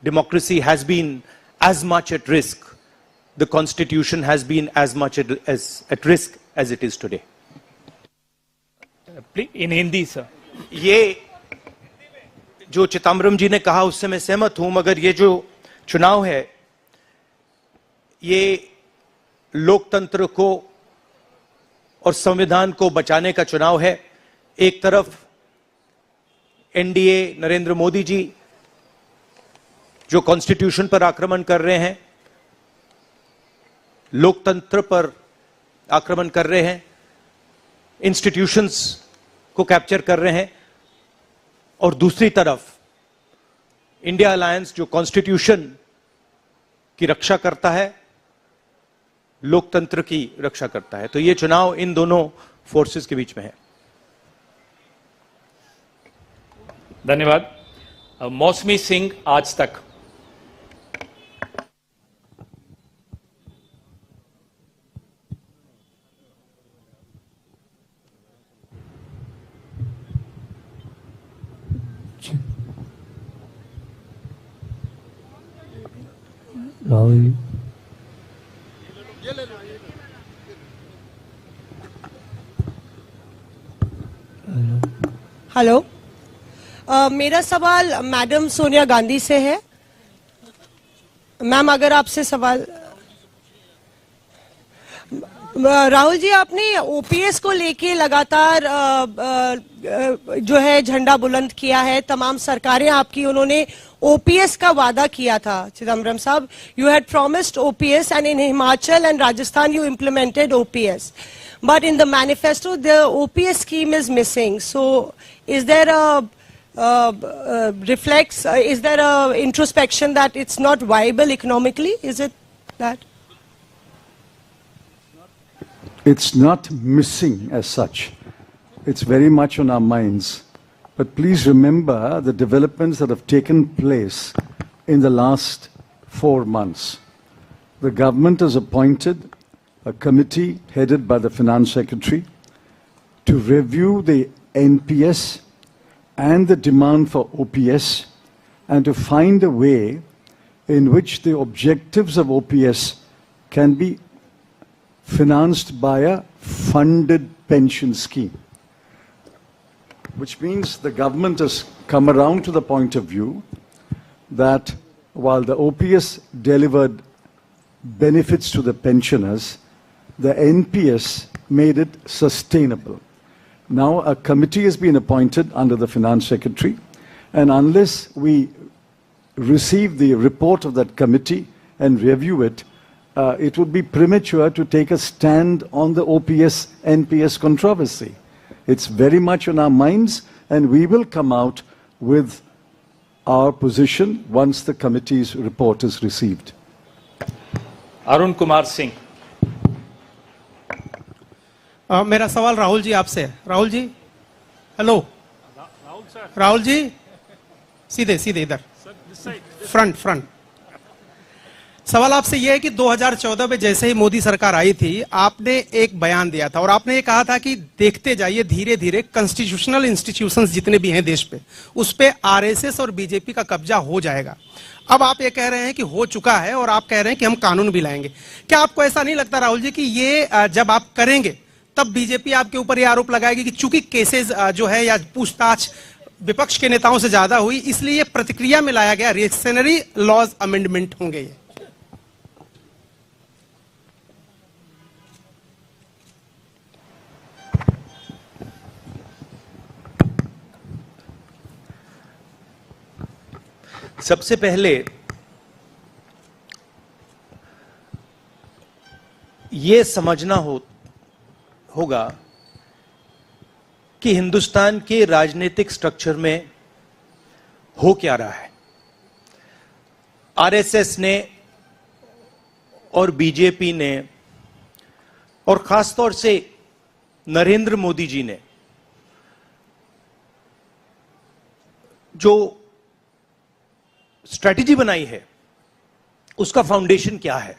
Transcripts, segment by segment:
democracy has been as much at risk, the constitution has been as much at risk as it is today. In Hindi, sir. ये जो चिदम्बरम जी ने कहा उससे मैं सहमत हूं, मगर ये जो चुनाव है ये लोकतंत्र को और संविधान को बचाने का चुनाव है। एक तरफ एनडीए नरेंद्र मोदी जी जो कॉन्स्टिट्यूशन पर आक्रमण कर रहे हैं, लोकतंत्र पर आक्रमण कर रहे हैं, इंस्टीट्यूशंस को कैप्चर कर रहे हैं, और दूसरी तरफ इंडिया अलायंस जो कॉन्स्टिट्यूशन की रक्षा करता है, लोकतंत्र की रक्षा करता है। तो यह चुनाव इन दोनों फोर्सेस के बीच में है। धन्यवाद। मौसमी सिंह, आज तक। राहुल, हेलो, मेरा सवाल मैडम सोनिया गांधी से है। मैम, अगर आपसे सवाल, राहुल जी, आपने ओपीएस को लेके लगातार जो है झंडा बुलंद किया है। तमाम सरकारें आपकी, उन्होंने ओपीएस का वादा किया था। चिदम्बरम साहब, you had promised OPS and in Himachal and Rajasthan you implemented OPS, but in the manifesto the OPS scheme is missing. So is there is there a introspection that it's not viable economically? Is it that? it's not missing as such. It's very much on our minds. But please remember the developments that have taken place in the last 4 months. The government has appointed a committee headed by the Finance Secretary to review the NPS and the demand for OPS and to find a way in which the objectives of OPS can be financed by a funded pension scheme. Which means the government has come around to the point of view that while the OPS delivered benefits to the pensioners, the NPS made it sustainable. Now a committee has been appointed under the Finance Secretary, and unless we receive the report of that committee and review it, it would be premature to take a stand on the OPS-NPS controversy. It's very much on our minds, and we will come out with our position once the committee's report is received. Arun Kumar Singh. मेरा सवाल राहुल जी आपसे है। Rahul ji, hello. Rahul ji, सीधे सीधे इधर, front. सवाल आपसे यह है कि 2014 में जैसे ही मोदी सरकार आई थी, आपने एक बयान दिया था और आपने ये कहा था कि देखते जाइए धीरे धीरे कॉन्स्टिट्यूशनल इंस्टीट्यूशंस जितने भी हैं देश पे, उस पे आरएसएस और बीजेपी का कब्जा हो जाएगा। अब आप ये कह रहे हैं कि हो चुका है और आप कह रहे हैं कि हम कानून भी लाएंगे। क्या आपको ऐसा नहीं लगता राहुल जी कि ये जब आप करेंगे तब बीजेपी आपके ऊपर ये आरोप लगाएगी कि चूंकि केसेस जो है या पूछताछ विपक्ष के नेताओं से ज्यादा हुई, इसलिए ये प्रतिक्रिया में लाया गया रिएक्शनरी लॉज अमेंडमेंट होंगे ये? सबसे पहले ये समझना होगा कि हिंदुस्तान के राजनीतिक स्ट्रक्चर में हो क्या रहा है। आरएसएस ने और बीजेपी ने और खासतौर से नरेंद्र मोदी जी ने जो स्ट्रैटेजी बनाई है, उसका फाउंडेशन क्या है,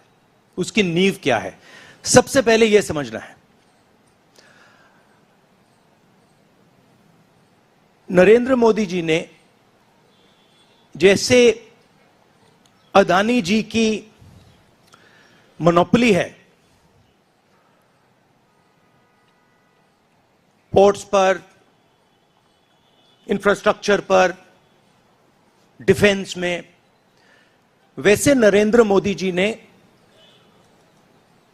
उसकी नींव क्या है, सबसे पहले यह समझना है। नरेंद्र मोदी जी ने जैसे अदानी जी की मोनोपोली है पोर्ट्स पर, इंफ्रास्ट्रक्चर पर, डिफेंस में, वैसे नरेंद्र मोदी जी ने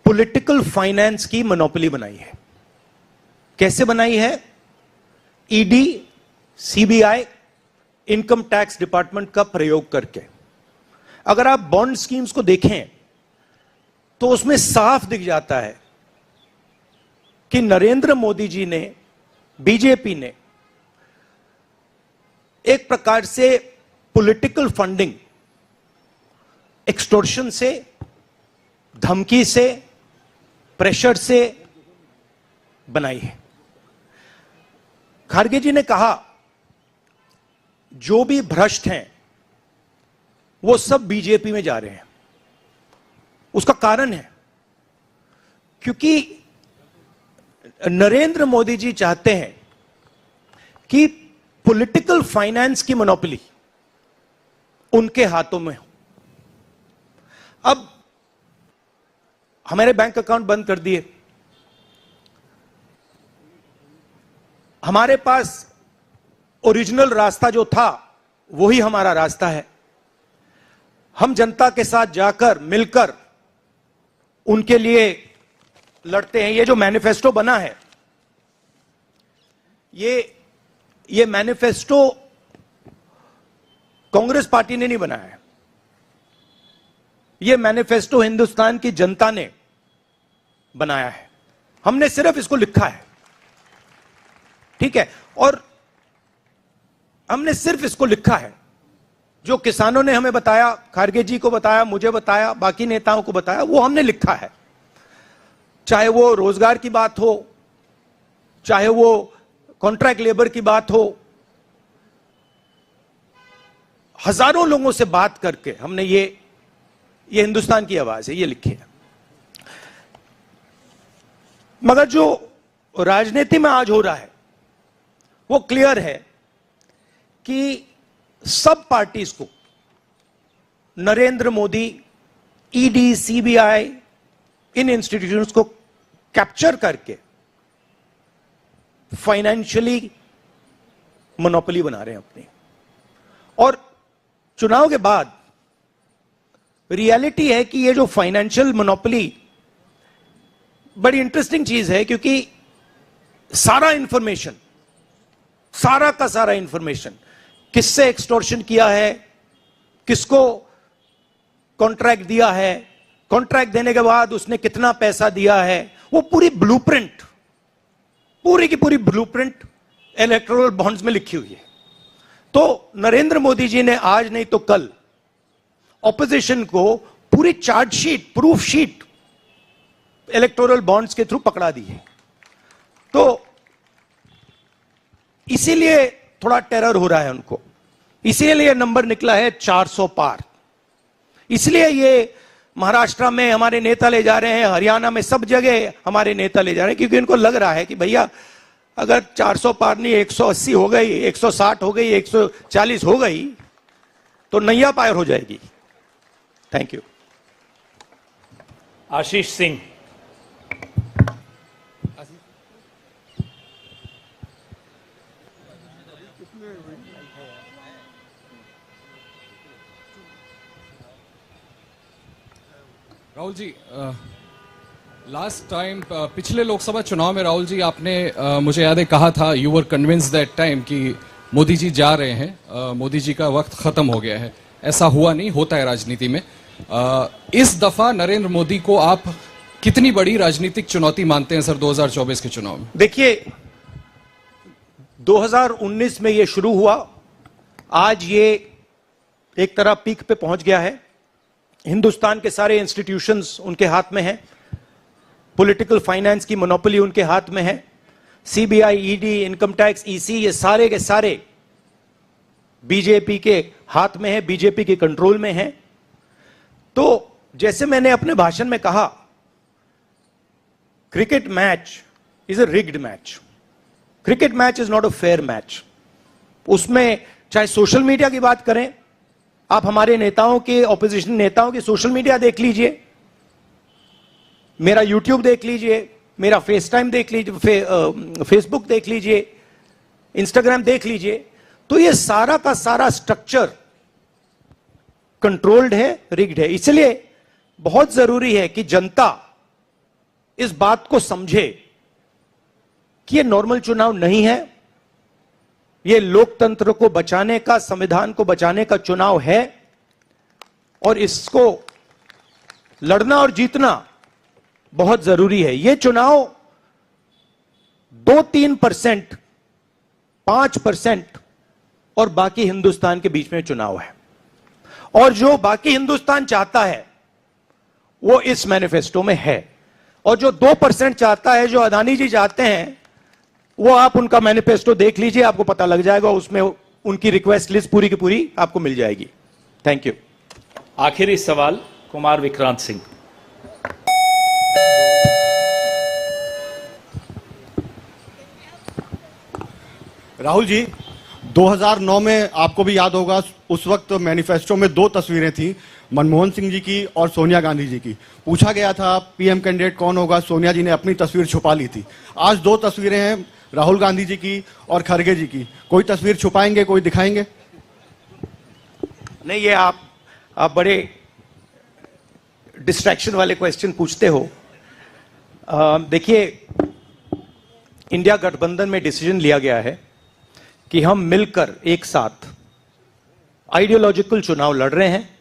पॉलिटिकल फाइनेंस की मोनोपोली बनाई है। कैसे बनाई है? ED, CBI, income tax department का प्रयोग करके। अगर आप बॉन्ड स्कीम्स को देखें तो उसमें साफ दिख जाता है कि नरेंद्र मोदी जी ने, बीजेपी ने एक प्रकार से पॉलिटिकल फंडिंग एक्सटॉर्शन से, धमकी से, प्रेशर से बनाई है। खारगे जी ने कहा जो भी भ्रष्ट हैं वो सब बीजेपी में जा रहे हैं। उसका कारण है क्योंकि नरेंद्र मोदी जी चाहते हैं कि पॉलिटिकल फाइनेंस की मोनोपोली उनके हाथों में हो। अब हमारे बैंक अकाउंट बंद कर दिए, हमारे पास ओरिजिनल रास्ता जो था वही हमारा रास्ता है। हम जनता के साथ जाकर मिलकर उनके लिए लड़ते हैं। ये जो मैनिफेस्टो बना है, ये मैनिफेस्टो कांग्रेस पार्टी ने नहीं बनाया है। ये मैनिफेस्टो हिंदुस्तान की जनता ने बनाया है। हमने सिर्फ इसको लिखा है, ठीक है, और हमने सिर्फ इसको लिखा है। जो किसानों ने हमें बताया, खारगे जी को बताया, मुझे बताया, बाकी नेताओं को बताया, वो हमने लिखा है। चाहे वो रोजगार की बात हो, चाहे वो कॉन्ट्रैक्ट लेबर की बात हो, हजारों लोगों से बात करके हमने ये हिंदुस्तान की आवाज है, ये लिखी है। मगर जो राजनीति में आज हो रहा है वो क्लियर है कि सब पार्टीज को नरेंद्र मोदी, ईडी, सीबीआई, इन इंस्टीट्यूशंस को कैप्चर करके फाइनेंशियली मोनोपोली बना रहे हैं अपनी। और चुनाव के बाद रियलिटी है कि ये जो फाइनेंशियल मोनोपोली बड़ी इंटरेस्टिंग चीज है, क्योंकि सारा इंफॉर्मेशन, सारा का सारा इंफॉर्मेशन, किससे एक्सटॉर्शन किया है, किसको कॉन्ट्रैक्ट दिया है, कॉन्ट्रैक्ट देने के बाद उसने कितना पैसा दिया है, वो पूरी ब्लूप्रिंट, पूरी की पूरी ब्लूप्रिंट इलेक्टोरल बॉन्ड्स में लिखी हुई है। तो नरेंद्र मोदी जी ने आज नहीं तो कल ऑपोजिशन को पूरी chargesheet, proof sheet electoral bonds के थ्रू पकड़ा दी है। तो इसीलिए थोड़ा टेरर हो रहा है उनको, इसीलिए नंबर निकला है 400 पार। इसलिए ये महाराष्ट्र में हमारे नेता ले जा रहे हैं, हरियाणा में सब जगह हमारे नेता ले जा रहे हैं, क्योंकि इनको लग रहा है कि भैया अगर 400 पार नहीं 180 हो गई, 160 हो गई, 140 हो गई तो नैया पार हो जाएगी। Thank you. Ashish Singh. Rahul ji, last time पिछले लोकसभा चुनाव में राहुल जी आपने मुझे याद है कहा था, you were convinced that time कि मोदी जी जा रहे हैं, मोदी जी का वक्त खत्म हो गया है। ऐसा हुआ नहीं, होता है राजनीति में। इस दफा नरेंद्र मोदी को आप कितनी बड़ी राजनीतिक चुनौती मानते हैं सर 2024 के चुनाव में? देखिए, 2019 में ये शुरू हुआ, आज ये एक तरह पीक पे पहुंच गया है। हिंदुस्तान के सारे इंस्टीट्यूशंस उनके हाथ में हैं, पॉलिटिकल फाइनेंस की मोनोपोली उनके हाथ में है। CBI, ED, income tax, EC, ये सारे के सारे बीजेपी के हाथ में है, बीजेपी के कंट्रोल में है। तो जैसे मैंने अपने भाषण में कहा, cricket match is a rigged match. Cricket match is not a fair match. उसमें चाहे सोशल मीडिया की बात करें, आप हमारे नेताओं के, ऑपोजिशन नेताओं के सोशल मीडिया देख लीजिए, मेरा यूट्यूब देख लीजिए, मेरा फेस टाइम देख लीजिए, फेसबुक देख लीजिए, इंस्टाग्राम देख लीजिए, तो ये सारा का सारा स्ट्रक्चर कंट्रोल्ड है, रिग्ड है। इसलिए बहुत जरूरी है कि जनता इस बात को समझे कि ये नॉर्मल चुनाव नहीं है, ये लोकतंत्र को बचाने का, संविधान को बचाने का चुनाव है, और इसको लड़ना और जीतना बहुत जरूरी है। ये चुनाव 2-3%, 5% और बाकी हिंदुस्तान के बीच में चुनाव है, और जो बाकी हिंदुस्तान चाहता है वो इस मैनिफेस्टो में है, और जो 2% चाहता है, जो अदानी जी चाहते हैं, वो आप उनका मैनिफेस्टो देख लीजिए, आपको पता लग जाएगा, उसमें उनकी रिक्वेस्ट लिस्ट पूरी की पूरी आपको मिल जाएगी। Thank you. आखिरी सवाल कुमार विक्रांत सिंह। राहुल जी, 2009 में आपको भी याद होगा, उस वक्त मैनिफेस्टो में 2 तस्वीरें थी, मनमोहन सिंह जी की और सोनिया गांधी जी की। पूछा गया था पीएम कैंडिडेट कौन होगा, सोनिया जी ने अपनी तस्वीर छुपा ली थी। आज 2 तस्वीरें हैं, राहुल गांधी जी की और खड़गे जी की। कोई तस्वीर छुपाएंगे, कोई दिखाएंगे? नहीं, ये आप बड़े डिस्ट्रैक्शन वाले क्वेश्चन पूछते हो। देखिए, इंडिया गठबंधन में डिसीजन लिया गया है कि हम मिलकर एक साथ आइडियोलॉजिकल चुनाव लड़ रहे हैं।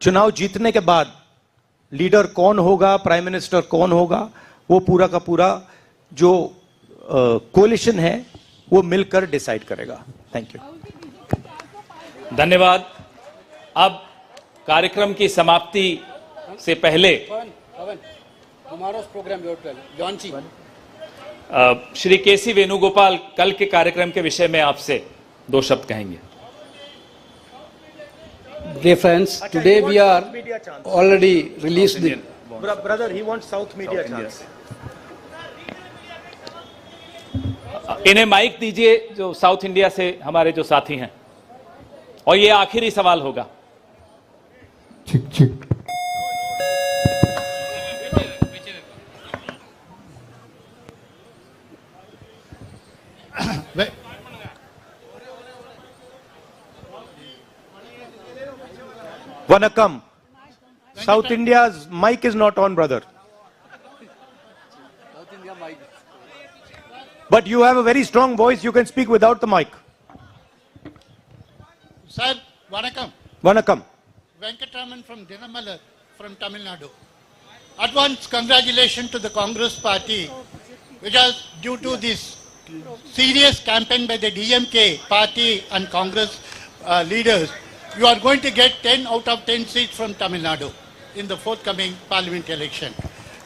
चुनाव जीतने के बाद लीडर कौन होगा, प्राइम मिनिस्टर कौन होगा, वो पूरा का पूरा जो कोलिशन है वो मिलकर डिसाइड करेगा। Thank you. धन्यवाद। अब कार्यक्रम की समाप्ति से पहले श्री केसी वेणुगोपाल कल के कार्यक्रम के विषय में आपसे 2 शब्द कहेंगे। Dear friends, today we are already released the... Brother, he wants South media chance. इन्हें माइक दीजिए, जो साउथ इंडिया से हमारे जो साथी हैं, और ये आखिरी सवाल होगा। Chick, chick. Vanakkam. South India's mic is not on, brother. But you have a very strong voice. You can speak without the mic. Sir, Vanakkam. Vanakkam. Venkatraman from Dinamala from Tamil Nadu. Advance congratulations to the Congress party, which is due to this serious campaign by the DMK party and Congress leaders. You are going to get 10 out of 10 seats from Tamil Nadu in the forthcoming parliament election.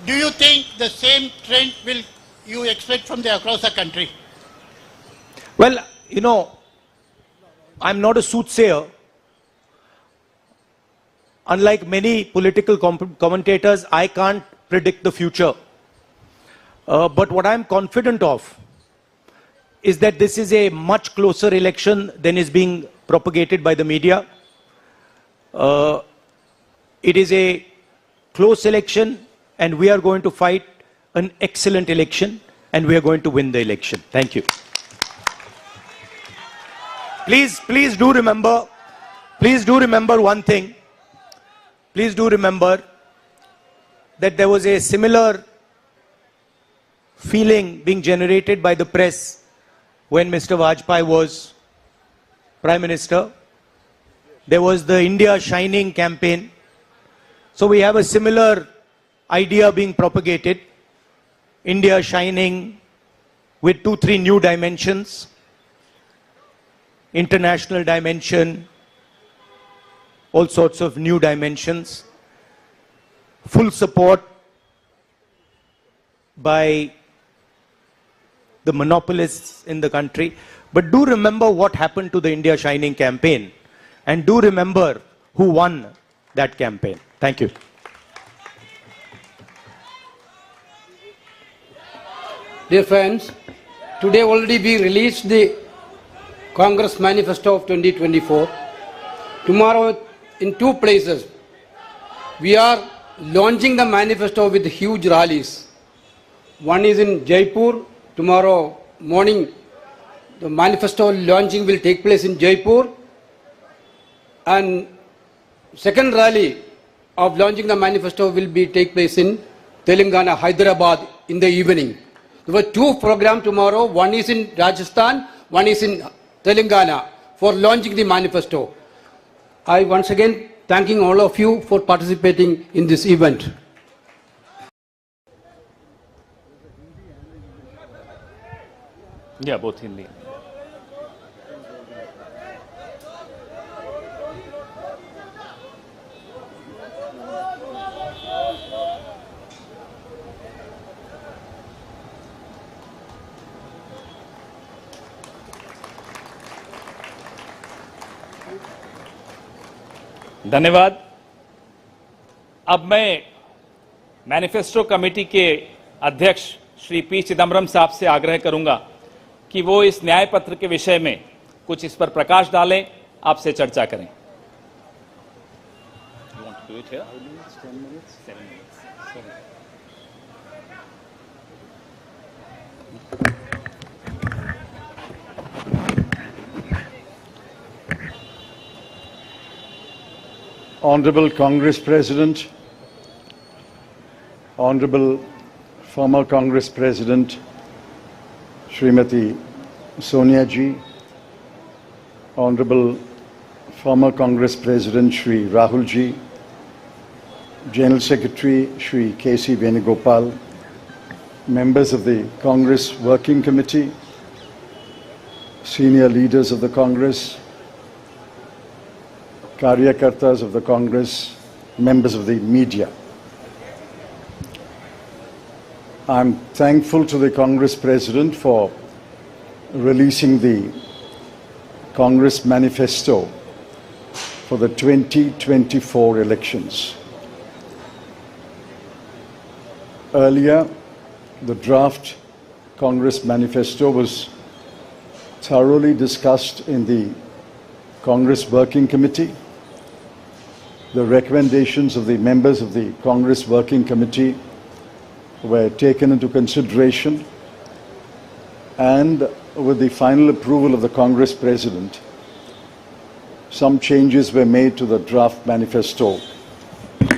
Do you think the same trend will you expect from the across the country? Well, you know, I'm not a soothsayer. Unlike many political commentators, I can't predict the future. But what I'm confident of is that this is a much closer election than is being propagated by the media. It is a close election, and we are going to fight an excellent election, and we are going to win the election. Thank you. Please do remember one thing. Please do remember that there was a similar feeling being generated by the press when Mr. Vajpayee was Prime Minister. There was the India Shining campaign. So we have a similar idea being propagated. India Shining with 2-3 new dimensions. International dimension. All sorts of new dimensions. Full support by the monopolists in the country. But do remember what happened to the India Shining campaign. And do remember who won that campaign. Thank you. Dear friends, today already we released the Congress Manifesto of 2024. tomorrow in two places. We are launching the manifesto with huge rallies. One is in Jaipur. Tomorrow morning, the manifesto launching will take place in Jaipur. And second rally of launching the manifesto will take place in Telangana, Hyderabad in the evening. There were two programs tomorrow. One is in Rajasthan, one is in Telangana for launching the manifesto. I once again thanking all of you for participating in this event. Yeah, both Hindi. धन्यवाद। अब मैं manifesto committee के अध्यक्ष Shri P Chidambaram साहब से आग्रह करूंगा कि वो इस न्याय पत्र के विषय में कुछ इस पर प्रकाश डालें, आपसे चर्चा करें। Honorable Congress President, Honorable former Congress President Srimati Sonia Ji, Honorable former Congress President Shri Rahul Ji, General Secretary Shri K.C. Venugopal, members of the Congress Working Committee, senior leaders of the Congress, Karyakartas of the Congress, members of the media. I'm thankful to the Congress President for releasing the Congress Manifesto for the 2024 elections. Earlier, the draft Congress Manifesto was thoroughly discussed in the Congress Working Committee. The recommendations of the members of the Congress Working Committee were taken into consideration, and with the final approval of the Congress President, some changes were made to the draft manifesto.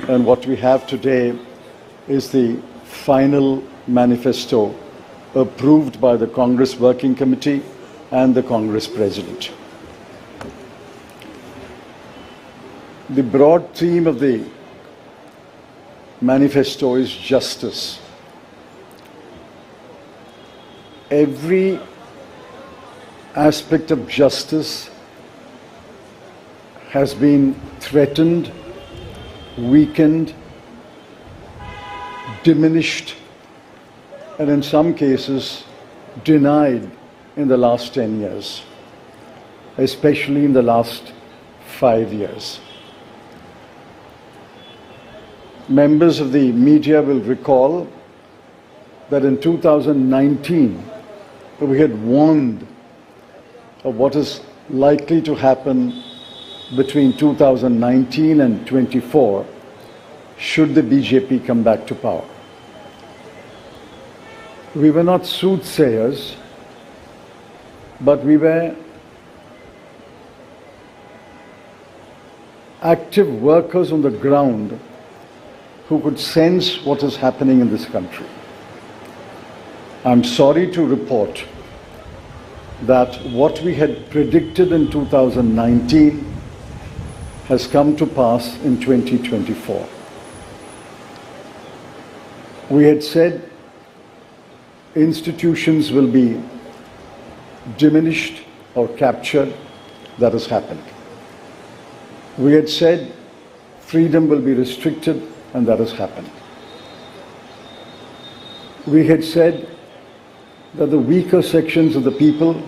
And what we have today is the final manifesto approved by the Congress Working Committee and the Congress President. The broad theme of the manifesto is justice. Every aspect of justice has been threatened, weakened, diminished, and in some cases denied in the last 10 years, especially in the last 5 years. Members of the media will recall that in 2019, we had warned of what is likely to happen between 2019 and 24 should the BJP come back to power. We were not soothsayers, but we were active workers on the ground who could sense what is happening in this country. I'm sorry to report that what we had predicted in 2019 has come to pass in 2024. We had said institutions will be diminished or captured. That has happened. We had said freedom will be restricted, and that has happened. We had said that the weaker sections of the people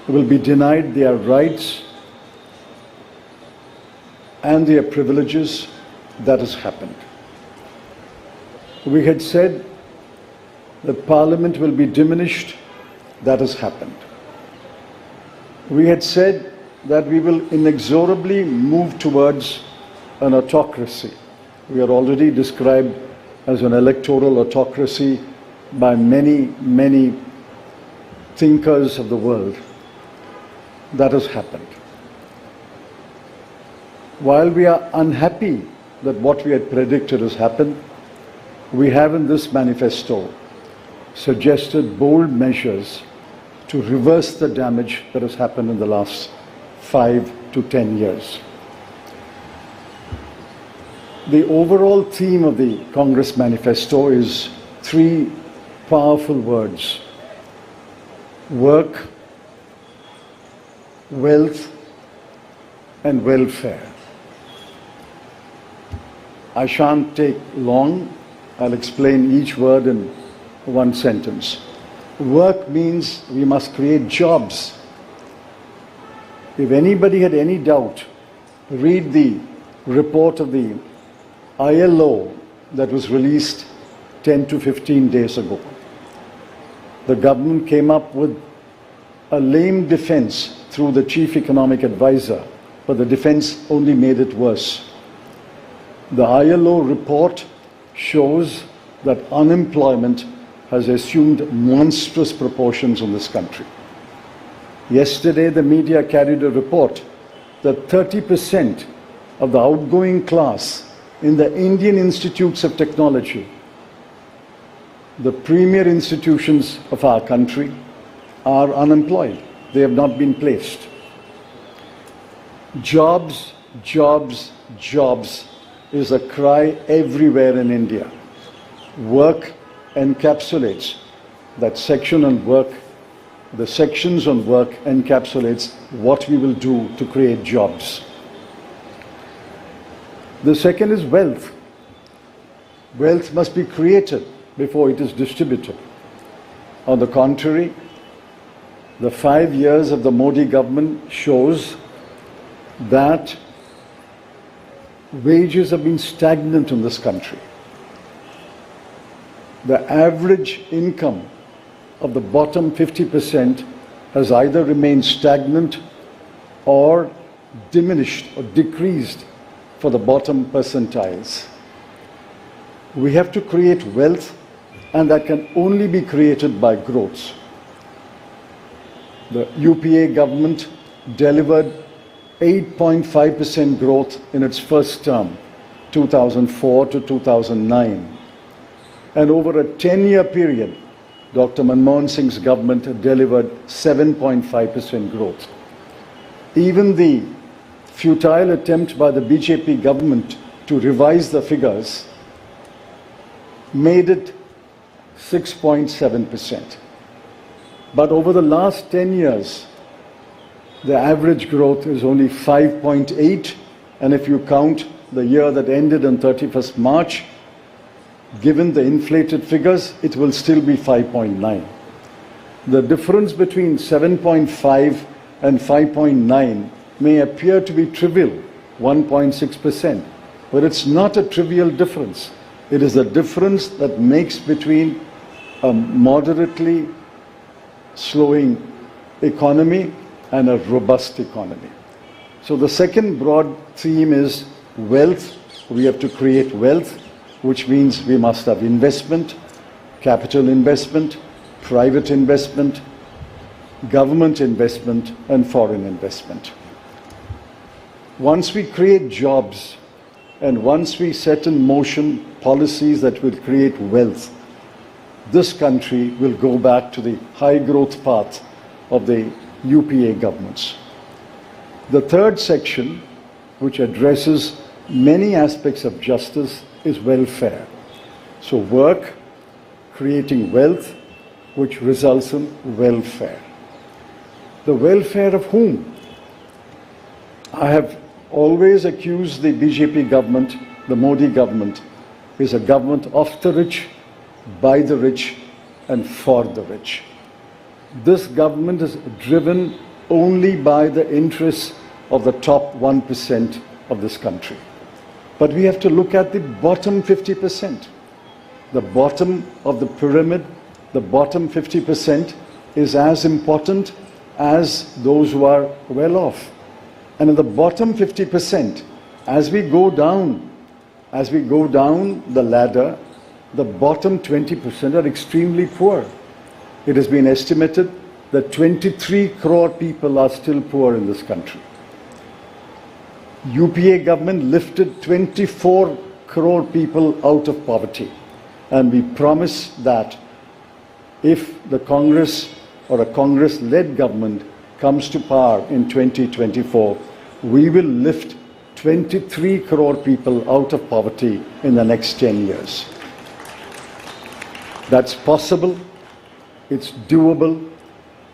will be denied their rights and their privileges. That has happened. We had said that Parliament will be diminished. That has happened. We had said that we will inexorably move towards an autocracy. We are already described as an electoral autocracy by many, many thinkers of the world. That has happened. While we are unhappy that what we had predicted has happened, we have in this manifesto suggested bold measures to reverse the damage that has happened in the last 5 to 10 years. The overall theme of the Congress manifesto is 3 powerful words: work, wealth, and welfare. I shan't take long. I'll explain each word in one sentence. Work means we must create jobs. If anybody had any doubt, read the report of the ILO that was released 10 to 15 days ago. The government came up with a lame defense through the chief economic advisor, but the defense only made it worse. The ILO report shows that unemployment has assumed monstrous proportions in this country. Yesterday, the media carried a report that 30% of the outgoing class in the Indian institutes of technology, the premier institutions of our country, are unemployed. They have not been placed. Jobs, jobs, jobs is a cry everywhere in India. Work encapsulates that section on work. The sections on work encapsulates what we will do to create jobs. The second is wealth. Wealth must be created before it is distributed. On the contrary, the 5 years of the Modi government shows that wages have been stagnant in this country. The average income of the bottom 50% has either remained stagnant or diminished or decreased for the bottom percentiles. We have to create wealth, and that can only be created by growth. The UPA government delivered 8.5% growth in its first term, 2004 to 2009. And over a 10-year period, Dr. Manmohan Singh's government delivered 7.5% growth. Even the futile attempt by the BJP government to revise the figures made it 6.7%. But over the last 10 years, the average growth is only 5.8, and if you count the year that ended on 31st March, given the inflated figures, it will still be 5.9. The difference between 7.5 and 5.9 may appear to be trivial, 1.6%, but it's not a trivial difference. It is the difference that makes between a moderately slowing economy and a robust economy. So the second broad theme is wealth. We have to create wealth, which means we must have investment, capital investment, private investment, government investment, and foreign investment. Once we create jobs and once we set in motion policies that will create wealth, this country will go back to the high growth path of the UPA governments. The third section, which addresses many aspects of justice, is welfare. So work, creating wealth, which results in welfare. The welfare of whom? I have always accused the BJP government, the Modi government, is a government of the rich, by the rich, and for the rich. This government is driven only by the interests of the top 1% of this country. But we have to look at the bottom 50%. The bottom of the pyramid, the bottom 50% is as important as those who are well off. And in the bottom 50%, as we go down the ladder, the bottom 20% are extremely poor. It has been estimated that 23 crore people are still poor in this country. UPA government lifted 24 crore people out of poverty. And we promise that if the Congress or a Congress-led government comes to power in 2024, we will lift 23 crore people out of poverty in the next 10 years. That's possible, it's doable,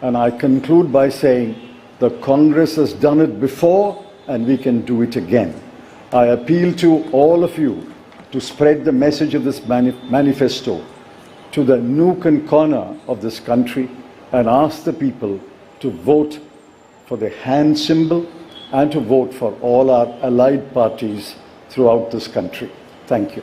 and I conclude by saying the Congress has done it before and we can do it again. I appeal to all of you to spread the message of this manifesto to the nook and corner of this country and ask the people to vote for the hand symbol and to vote for all our allied parties throughout this country. Thank you.